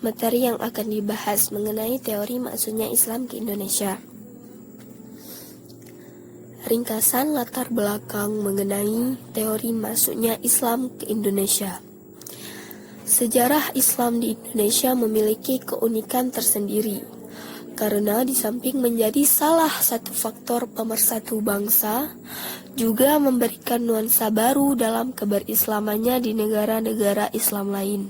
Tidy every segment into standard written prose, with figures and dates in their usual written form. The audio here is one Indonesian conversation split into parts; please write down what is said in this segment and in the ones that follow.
Materi yang akan dibahas mengenai teori maksudnya Islam ke Indonesia. Ringkasan latar belakang mengenai teori masuknya Islam ke Indonesia. Sejarah Islam di Indonesia memiliki keunikan tersendiri, karena di samping menjadi salah satu faktor pemersatu bangsa, juga memberikan nuansa baru dalam keberislamannya di negara-negara Islam lain.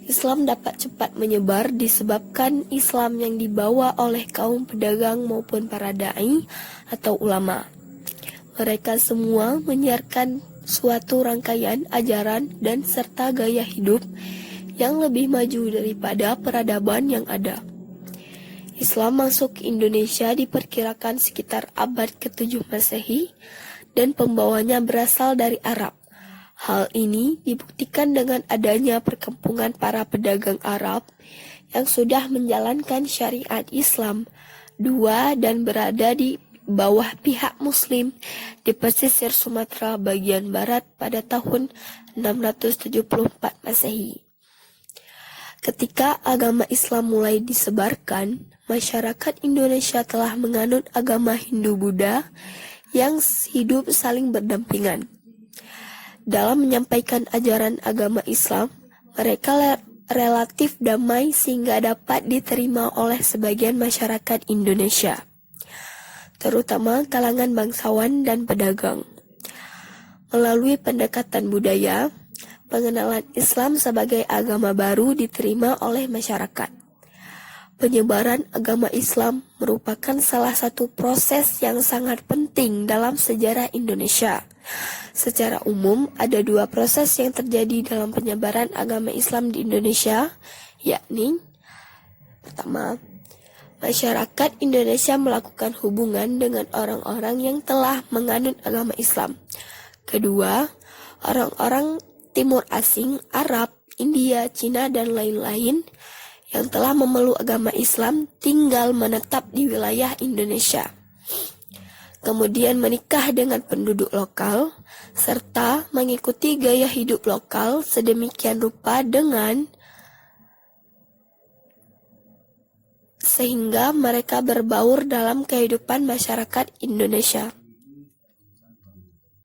Islam dapat cepat menyebar disebabkan Islam yang dibawa oleh kaum pedagang maupun para da'i atau ulama. Mereka semua menyiarkan suatu rangkaian ajaran dan serta gaya hidup yang lebih maju daripada peradaban yang ada. Islam masuk ke Indonesia diperkirakan sekitar abad ke-7 Masehi dan pembawanya berasal dari Arab. Hal ini dibuktikan dengan adanya perkampungan para pedagang Arab yang sudah menjalankan syariat Islam dan berada di bawah pihak Muslim di pesisir Sumatera bagian barat pada tahun 674 Masehi. Ketika agama Islam mulai disebarkan, masyarakat Indonesia telah menganut agama Hindu-Buddha yang hidup saling berdampingan. Dalam menyampaikan ajaran agama Islam, mereka relatif damai sehingga dapat diterima oleh sebagian masyarakat Indonesia, terutama kalangan bangsawan dan pedagang. Melalui pendekatan budaya, pengenalan Islam sebagai agama baru diterima oleh masyarakat. Penyebaran agama Islam merupakan salah satu proses yang sangat penting dalam sejarah Indonesia. Secara umum, ada dua proses yang terjadi dalam penyebaran agama Islam di Indonesia, yakni pertama, masyarakat Indonesia melakukan hubungan dengan orang-orang yang telah menganut agama Islam. Kedua, orang-orang Timur asing, Arab, India, Cina, dan lain-lain yang telah memeluk agama Islam tinggal menetap di wilayah Indonesia. Kemudian menikah dengan penduduk lokal, serta mengikuti gaya hidup lokal sedemikian rupa sehingga mereka berbaur dalam kehidupan masyarakat Indonesia.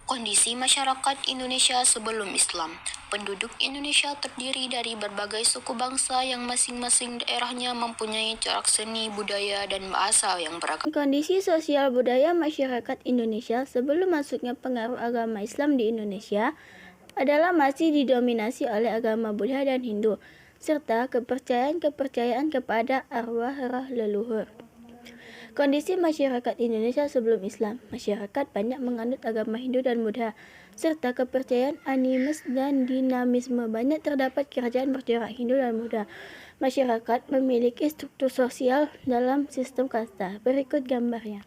Kondisi masyarakat Indonesia sebelum Islam. Penduduk Indonesia terdiri dari berbagai suku bangsa yang masing-masing daerahnya mempunyai corak seni, budaya, dan bahasa yang beragam. Kondisi sosial budaya masyarakat Indonesia sebelum masuknya pengaruh agama Islam di Indonesia adalah masih didominasi oleh agama Buddha dan Hindu, serta kepercayaan-kepercayaan kepada arwah roh leluhur. Kondisi masyarakat Indonesia sebelum Islam. Masyarakat banyak menganut agama Hindu dan Buddha, serta kepercayaan animis dan dinamisme. Banyak terdapat kerajaan bercorak Hindu dan Buddha. Masyarakat memiliki struktur sosial dalam sistem kasta. Berikut gambarnya.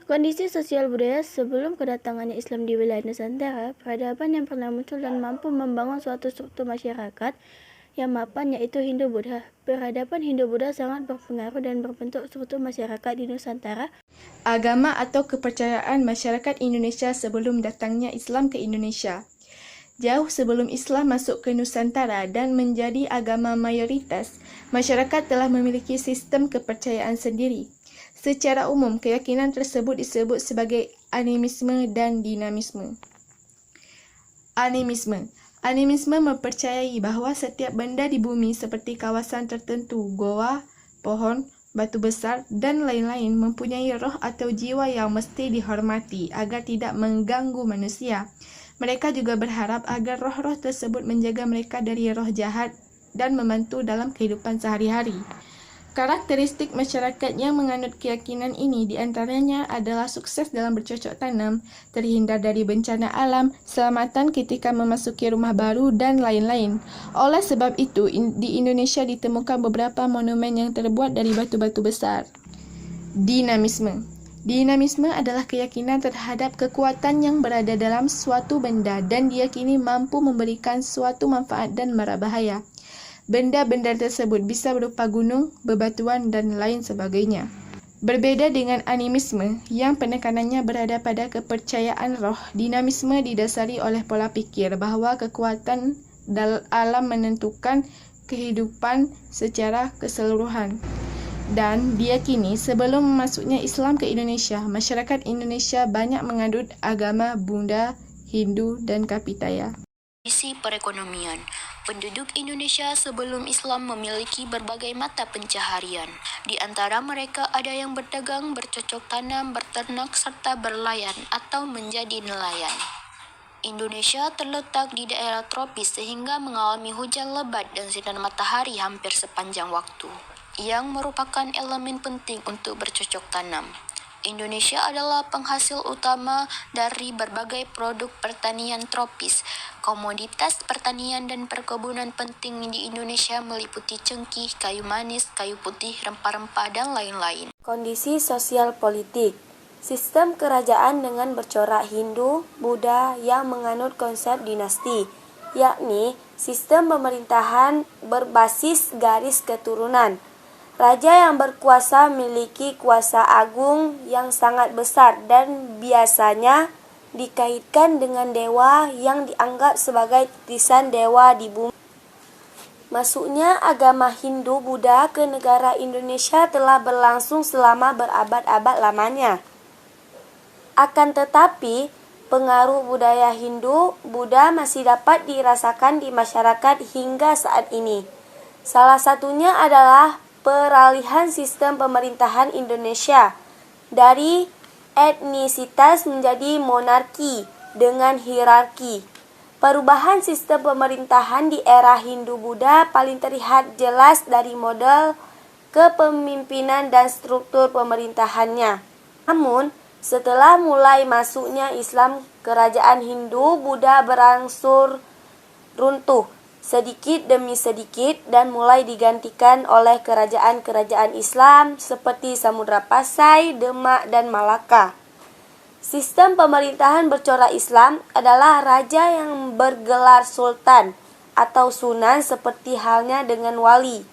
Kondisi sosial budaya sebelum kedatangannya Islam di wilayah Nusantara, peradaban yang pernah muncul dan mampu membangun suatu struktur masyarakat yang mapan yaitu Hindu-Buddha. Peradaban Hindu-Buddha sangat berpengaruh dan berbentuk struktur masyarakat di Nusantara. Agama atau kepercayaan masyarakat Indonesia sebelum datangnya Islam ke Indonesia. Jauh sebelum Islam masuk ke Nusantara dan menjadi agama mayoritas, masyarakat telah memiliki sistem kepercayaan sendiri. Secara umum, keyakinan tersebut disebut sebagai animisme dan dinamisme. Animisme mempercayai bahawa setiap benda di bumi seperti kawasan tertentu, goa, pohon, batu besar, dan lain-lain mempunyai roh atau jiwa yang mesti dihormati agar tidak mengganggu manusia. Mereka juga berharap agar roh-roh tersebut menjaga mereka dari roh jahat dan membantu dalam kehidupan sehari-hari. Karakteristik masyarakat yang menganut keyakinan ini diantaranya adalah sukses dalam bercocok tanam, terhindar dari bencana alam, selamatan ketika memasuki rumah baru, dan lain-lain. Oleh sebab itu, di Indonesia ditemukan beberapa monumen yang terbuat dari batu-batu besar. Dinamisme adalah keyakinan terhadap kekuatan yang berada dalam suatu benda dan diyakini mampu memberikan suatu manfaat dan mara bahaya. Benda-benda tersebut bisa berupa gunung, bebatuan, dan lain sebagainya. Berbeda dengan animisme yang penekanannya berada pada kepercayaan roh, dinamisme didasari oleh pola pikir bahawa kekuatan dalam menentukan kehidupan secara keseluruhan. Dan diyakini sebelum masuknya Islam ke Indonesia, masyarakat Indonesia banyak menganut agama Buddha, Hindu, dan Kapitaya. Kondisi perekonomian. Penduduk Indonesia sebelum Islam memiliki berbagai mata pencaharian. Di antara mereka ada yang berdagang, bercocok tanam, berternak, serta berlayan atau menjadi nelayan. Indonesia terletak di daerah tropis sehingga mengalami hujan lebat dan sinar matahari hampir sepanjang waktu, yang merupakan elemen penting untuk bercocok tanam. Indonesia adalah penghasil utama dari berbagai produk pertanian tropis. Komoditas pertanian dan perkebunan penting di Indonesia meliputi cengkih, kayu manis, kayu putih, rempah-rempah, dan lain-lain. Kondisi sosial politik. Sistem kerajaan dengan bercorak Hindu, Buddha yang menganut konsep dinasti, yakni sistem pemerintahan berbasis garis keturunan. Raja yang berkuasa memiliki kuasa agung yang sangat besar dan biasanya dikaitkan dengan dewa yang dianggap sebagai titisan dewa di bumi. Masuknya agama Hindu-Buddha ke negara Indonesia telah berlangsung selama berabad-abad lamanya. Akan tetapi, pengaruh budaya Hindu-Buddha masih dapat dirasakan di masyarakat hingga saat ini. Salah satunya adalah peralihan sistem pemerintahan Indonesia dari etnisitas menjadi monarki dengan hierarki. Perubahan sistem pemerintahan di era Hindu-Buddha paling terlihat jelas dari model kepemimpinan dan struktur pemerintahannya. Namun, setelah mulai masuknya Islam, kerajaan Hindu-Buddha berangsur runtuh sedikit demi sedikit dan mulai digantikan oleh kerajaan-kerajaan Islam seperti Samudra Pasai, Demak, dan Malaka. Sistem pemerintahan bercorak Islam adalah raja yang bergelar sultan atau sunan seperti halnya dengan wali.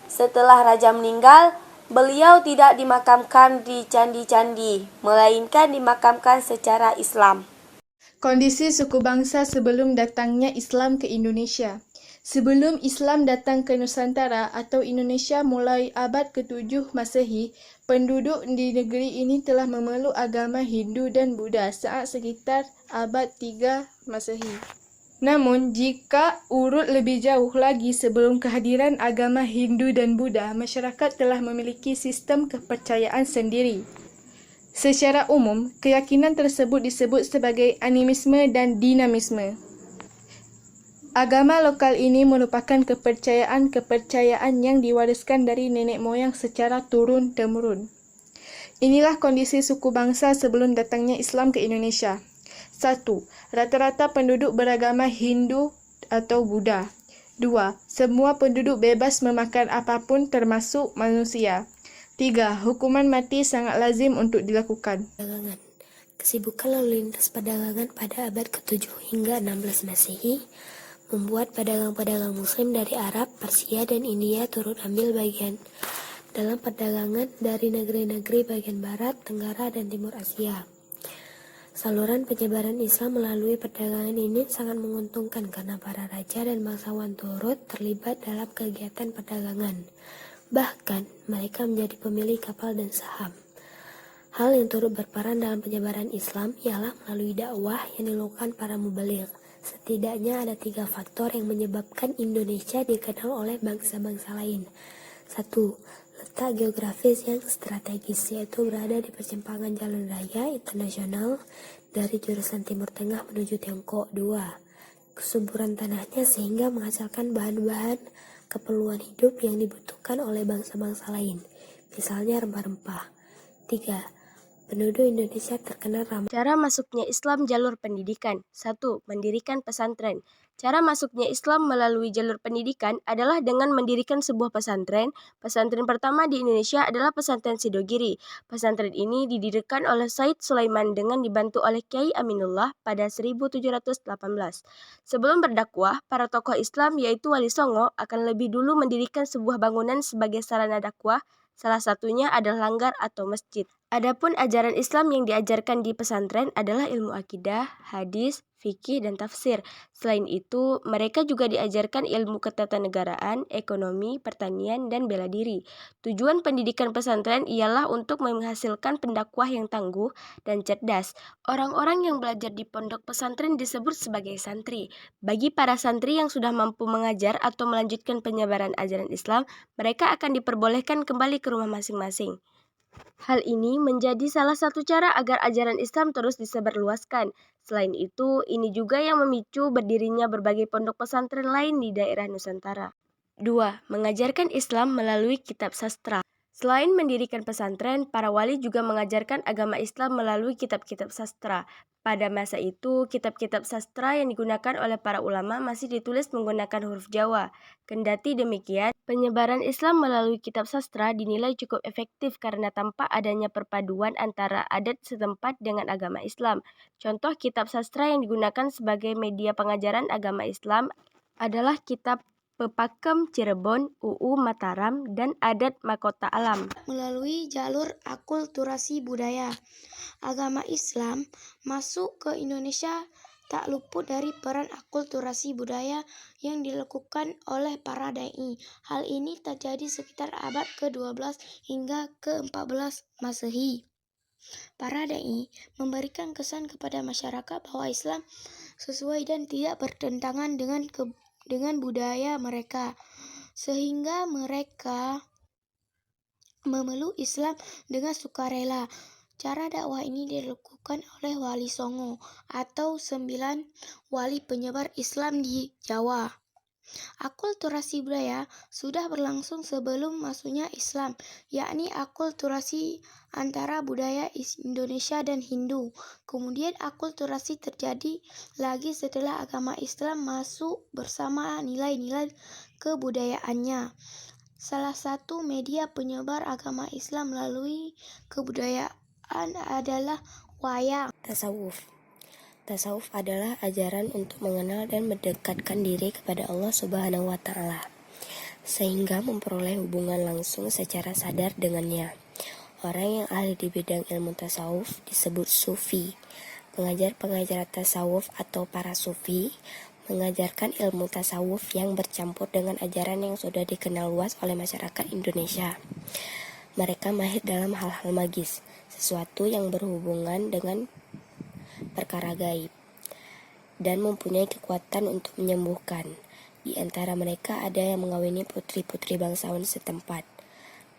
Setelah raja meninggal, beliau tidak dimakamkan di candi-candi, melainkan dimakamkan secara Islam. Kondisi suku bangsa sebelum datangnya Islam ke Indonesia. Sebelum Islam datang ke Nusantara atau Indonesia mulai abad ke-7 Masehi, penduduk di negeri ini telah memeluk agama Hindu dan Buddha saat sekitar abad 3 Masehi. Namun, jika urut lebih jauh lagi sebelum kehadiran agama Hindu dan Buddha, masyarakat telah memiliki sistem kepercayaan sendiri. Secara umum, keyakinan tersebut disebut sebagai animisme dan dinamisme. Agama lokal ini merupakan kepercayaan-kepercayaan yang diwariskan dari nenek moyang secara turun-temurun. Inilah kondisi suku bangsa sebelum datangnya Islam ke Indonesia. 1. Rata-rata penduduk beragama Hindu atau Buddha. 2. Semua penduduk bebas memakan apapun termasuk manusia. 3. Hukuman mati sangat lazim untuk dilakukan. Perdagangan. Kesibukan lalu lintas perdagangan pada abad ke-7 hingga 16 Masehi membuat pedagang-pedagang Muslim dari Arab, Persia, dan India turut ambil bagian dalam perdagangan dari negeri-negeri bagian Barat, Tenggara, dan Timur Asia. Saluran penyebaran Islam melalui perdagangan ini sangat menguntungkan karena para raja dan bangsawan turut terlibat dalam kegiatan perdagangan. Bahkan, mereka menjadi pemilik kapal dan saham. Hal yang turut berperan dalam penyebaran Islam ialah melalui dakwah yang dilakukan para mubaligh. Setidaknya ada 3 faktor yang menyebabkan Indonesia dikenal oleh bangsa-bangsa lain. 1. Letak geografis yang strategis, yaitu berada di persimpangan jalan raya internasional dari jurusan Timur Tengah menuju Tiongkok. 2. Kesuburan tanahnya sehingga menghasilkan bahan-bahan keperluan hidup yang dibutuhkan oleh bangsa-bangsa lain, misalnya rempah-rempah. 3. Penduduk Indonesia terkenal ramah. Cara masuknya Islam jalur pendidikan. 1. Mendirikan pesantren. Cara masuknya Islam melalui jalur pendidikan adalah dengan mendirikan sebuah pesantren. Pesantren pertama di Indonesia adalah pesantren Sidogiri. Pesantren ini didirikan oleh Said Sulaiman dengan dibantu oleh Kiai Aminullah pada 1718. Sebelum berdakwah, para tokoh Islam yaitu Wali Songo akan lebih dulu mendirikan sebuah bangunan sebagai sarana dakwah. Salah satunya adalah langgar atau masjid. Adapun ajaran Islam yang diajarkan di pesantren adalah ilmu akidah, hadis, fikih, dan tafsir. Selain itu, mereka juga diajarkan ilmu ketatanegaraan, ekonomi, pertanian, dan bela diri. Tujuan pendidikan pesantren ialah untuk menghasilkan pendakwah yang tangguh dan cerdas. Orang-orang yang belajar di pondok pesantren disebut sebagai santri. Bagi para santri yang sudah mampu mengajar atau melanjutkan penyebaran ajaran Islam, mereka akan diperbolehkan kembali ke rumah masing-masing. Hal ini menjadi salah satu cara agar ajaran Islam terus disebarluaskan. Selain itu, ini juga yang memicu berdirinya berbagai pondok pesantren lain di daerah Nusantara. 2. Mengajarkan Islam melalui kitab sastra. Selain mendirikan pesantren, para wali juga mengajarkan agama Islam melalui kitab-kitab sastra. Pada masa itu, kitab-kitab sastra yang digunakan oleh para ulama masih ditulis menggunakan huruf Jawa. Kendati demikian, penyebaran Islam melalui kitab sastra dinilai cukup efektif karena tampak adanya perpaduan antara adat setempat dengan agama Islam. Contoh kitab sastra yang digunakan sebagai media pengajaran agama Islam adalah kitab Pepakem Cirebon, UU Mataram, dan Adat Mahkota Alam. Melalui jalur akulturasi budaya, agama Islam masuk ke Indonesia tak luput dari peran akulturasi budaya yang dilakukan oleh para dai. Hal ini terjadi sekitar abad ke-12 hingga ke-14 Masehi. Para dai memberikan kesan kepada masyarakat bahwa Islam sesuai dan tidak bertentangan dengan budaya mereka, sehingga mereka memeluk Islam dengan sukarela. Cara dakwah ini dilakukan oleh Wali Songo atau 9 wali penyebar Islam di Jawa. Akulturasi budaya sudah berlangsung sebelum masuknya Islam, yakni akulturasi antara budaya Indonesia dan Hindu. Kemudian akulturasi terjadi lagi setelah agama Islam masuk bersama nilai-nilai kebudayaannya. Salah satu media penyebar agama Islam melalui kebudayaan adalah wayang. Tasawuf adalah ajaran untuk mengenal dan mendekatkan diri kepada Allah Subhanahu wa Ta'ala, sehingga memperoleh hubungan langsung secara sadar dengannya. Orang yang ahli di bidang ilmu tasawuf disebut sufi. Pengajar-pengajar tasawuf atau para sufi mengajarkan ilmu tasawuf yang bercampur dengan ajaran yang sudah dikenal luas oleh masyarakat Indonesia. Mereka mahir dalam hal-hal magis, sesuatu yang berhubungan dengan perkara gaib, dan mempunyai kekuatan untuk menyembuhkan. Di antara mereka ada yang mengawini putri-putri bangsawan setempat.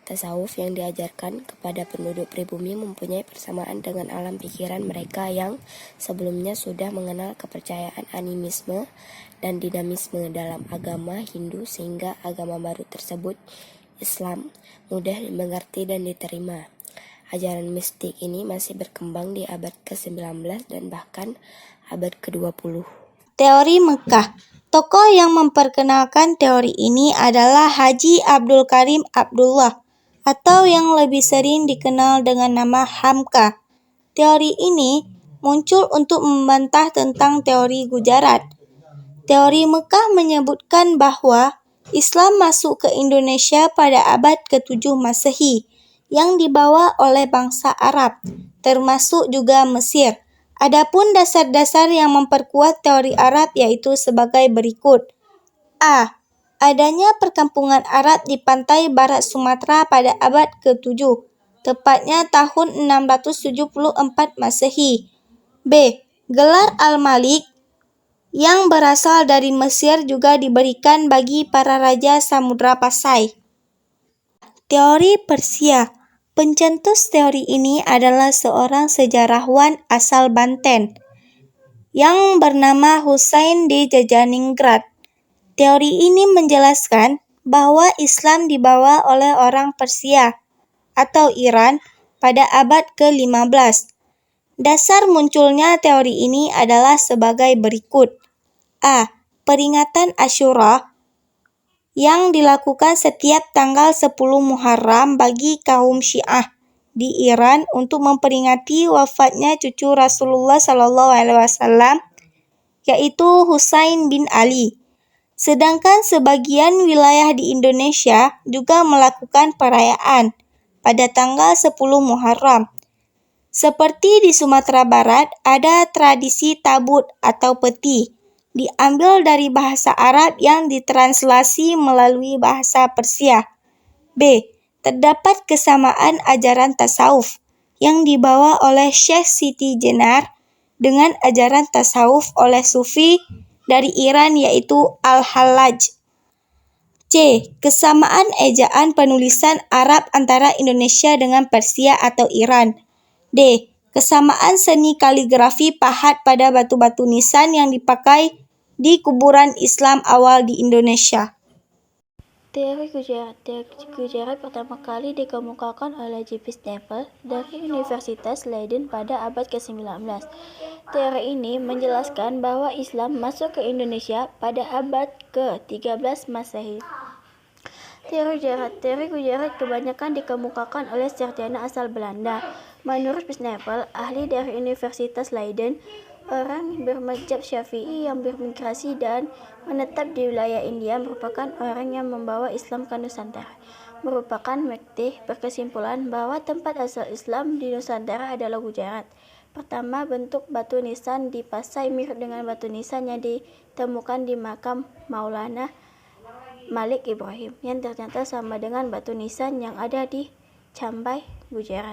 Tasawuf yang diajarkan kepada penduduk pribumi mempunyai persamaan dengan alam pikiran mereka yang sebelumnya sudah mengenal kepercayaan animisme dan dinamisme dalam agama Hindu, sehingga agama baru tersebut, Islam, mudah dimengerti dan diterima. Ajaran mistik ini masih berkembang di abad ke-19 dan bahkan abad ke-20. Teori Mekah. Tokoh yang memperkenalkan teori ini adalah Haji Abdul Karim Abdullah, atau yang lebih sering dikenal dengan nama Hamka. Teori ini muncul untuk membantah tentang teori Gujarat. Teori Mekah menyebutkan bahwa Islam masuk ke Indonesia pada abad ke-7 Masehi, yang dibawa oleh bangsa Arab, termasuk juga Mesir. Adapun dasar-dasar yang memperkuat teori Arab yaitu sebagai berikut. A. Adanya perkampungan Arab di pantai barat Sumatera pada abad ke-7, tepatnya tahun 674 Masehi. B. Gelar Al-Malik yang berasal dari Mesir juga diberikan bagi para raja Samudra Pasai. Teori Persia. Pencetus teori ini adalah seorang sejarawan asal Banten yang bernama Husain di Jajaningrat. Teori ini menjelaskan bahwa Islam dibawa oleh orang Persia atau Iran pada abad ke-15. Dasar munculnya teori ini adalah sebagai berikut. A. Peringatan Asyura yang dilakukan setiap tanggal 10 Muharram bagi kaum Syiah di Iran untuk memperingati wafatnya cucu Rasulullah SAW, yaitu Husain bin Ali. Sedangkan sebagian wilayah di Indonesia juga melakukan perayaan pada tanggal 10 Muharram. Seperti di Sumatera Barat, ada tradisi tabut atau peti, diambil dari bahasa Arab yang ditranslasi melalui bahasa Persia. B. Terdapat kesamaan ajaran tasawuf yang dibawa oleh Syekh Siti Jenar dengan ajaran tasawuf oleh Sufi dari Iran yaitu Al-Hallaj. C. Kesamaan ejaan penulisan Arab antara Indonesia dengan Persia atau Iran. D. Kesamaan seni kaligrafi pahat pada batu-batu nisan yang dipakai di kuburan Islam awal di Indonesia. Teori Gujarat. Teori Gujarat pertama kali dikemukakan oleh J.P. Snevel dari Universitas Leiden pada abad ke-19. Teori ini menjelaskan bahwa Islam masuk ke Indonesia pada abad ke-13 Masehi. Teori Gujarat kebanyakan dikemukakan oleh sarjana asal Belanda. Menurut Snevel, ahli dari Universitas Leiden, orang bermadzhab Syafi'i yang bermigrasi dan menetap di wilayah India merupakan orang yang membawa Islam ke Nusantara. Merupakan Mekti berkesimpulan bahwa tempat asal Islam di Nusantara adalah Gujarat. Pertama, bentuk batu nisan di Pasai mirip dengan batu nisan yang ditemukan di makam Maulana Malik Ibrahim, yang ternyata sama dengan batu nisan yang ada di Cambai, Gujarat.